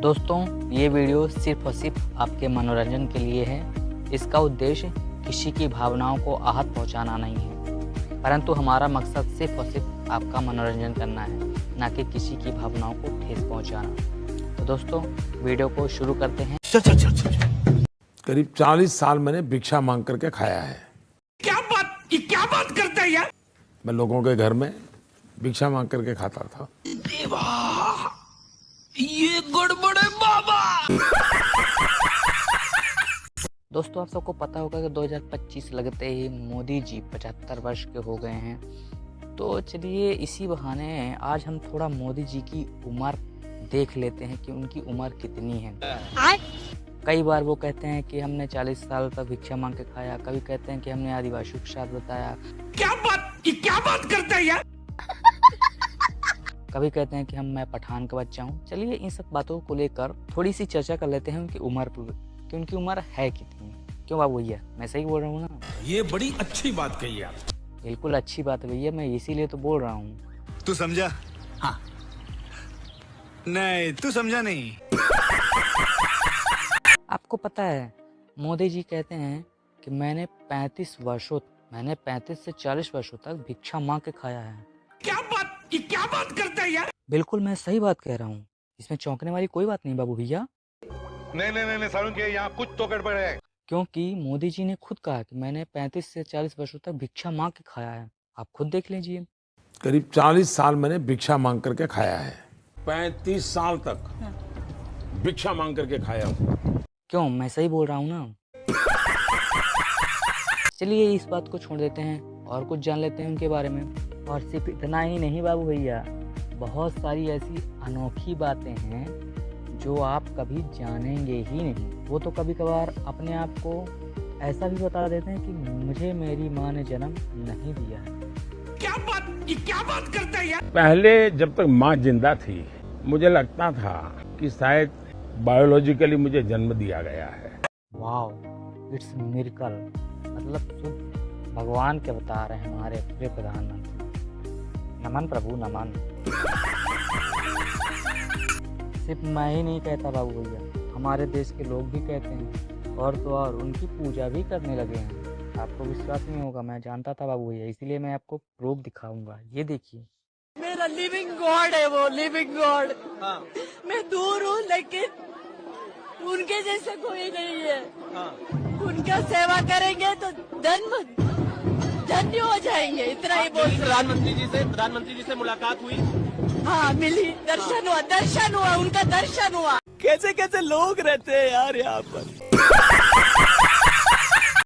दोस्तों, ये वीडियो सिर्फ और सिर्फ आपके मनोरंजन के लिए है। इसका उद्देश्य किसी की भावनाओं को आहत पहुंचाना नहीं है, परंतु हमारा मकसद सिर्फ और सिर्फ आपका मनोरंजन करना है, ना कि किसी की भावनाओं को ठेस पहुंचाना। तो दोस्तों, वीडियो को शुरू करते हैं। करीब 40 साल मैंने भिक्षा मांग करके खाया है। क्या बात करता है यार? मैं लोगों के घर में भिक्षा मांग करके खाता था। ये गड़बड़ है बाबा। दोस्तों, आप सबको पता होगा कि 2025 लगते ही मोदी जी 75 वर्ष के हो गए हैं। तो चलिए इसी बहाने आज हम थोड़ा मोदी जी की उम्र देख लेते हैं कि उनकी उम्र कितनी है। कई बार वो कहते हैं कि हमने 40 साल तक भिक्षा मांग के खाया, कभी कहते हैं कि हमने आदिवासियों के साथ बताया, क्या बात करता है यार? कभी कहते हैं कि मैं पठान का बच्चा हूँ। चलिए इन सब बातों को लेकर थोड़ी सी चर्चा कर लेते हैं उनकी उम्र पर, कि उनकी उम्र है कितनी। क्यों बाबू भैया, मैं सही बोल रहा हूँ ना? ये बड़ी अच्छी बात कही आप। बिल्कुल अच्छी बात है भैया, मैं इसीलिए तो बोल रहा हूँ। तू समझा? हाँ। नहीं, तू समझा नहीं। आपको पता है, मोदी जी कहते हैं कि मैंने 35 से 40 वर्षों तक भिक्षा मांग के खाया है। क्या बात करता है यार? बिल्कुल मैं सही बात कह रहा हूँ, इसमें चौंकने वाली कोई बात नहीं बाबू भैया। नहीं सारुण के यहाँ कुछ तो गड़बड़ है। क्योंकि मोदी जी ने खुद कहा कि मैंने 35 से 40 वर्षों तक भिक्षा मांग के खाया है। आप खुद देख लीजिए। करीब 40 साल मैंने भिक्षा मांग करके खाया है। 35 साल तक भिक्षा मांग करके खाया हूँ। क्यों, मैं सही बोल रहा हूँ ना? चलिए इस बात को छोड़ देते हैं और कुछ जान लेते हैं उनके बारे में। और सिर्फ इतना ही नहीं बाबू भैया, बहुत सारी ऐसी अनोखी बातें हैं जो आप कभी जानेंगे ही नहीं। वो तो कभी कभार अपने आप को ऐसा भी बता देते हैं कि मुझे मेरी माँ ने जन्म नहीं दिया है। क्या बात करता है यार? पहले जब तक माँ जिंदा थी, मुझे लगता था कि शायद बायोलॉजिकली मुझे जन्म दिया गया है। Wow, it's miracle. मतलब शुद्ध भगवान के बता रहे हैं हमारे प्रिय प्रधानमंत्री। नमन प्रभु नमन। सिर्फ मैं ही नहीं कहता बाबू भैया, हमारे देश के लोग भी कहते हैं, और तो और उनकी पूजा भी करने लगे हैं। आपको विश्वास नहीं होगा, मैं जानता था बाबू भैया, इसीलिए मैं आपको प्रूफ दिखाऊंगा। ये देखिए, मेरा लिविंग गॉड है वो, लिविंग गॉड। हाँ। मैं दूर हूँ लेकिन उनके जैसे कोई नहीं है। हाँ। उनका सेवा करेंगे तो धन्य हो जाएंगे, इतना ही बोल। प्रधानमंत्री जी से मुलाकात हुई? हाँ मिली, दर्शन हुआ, उनका दर्शन हुआ। कैसे कैसे लोग रहते हैं यार यहाँ पर।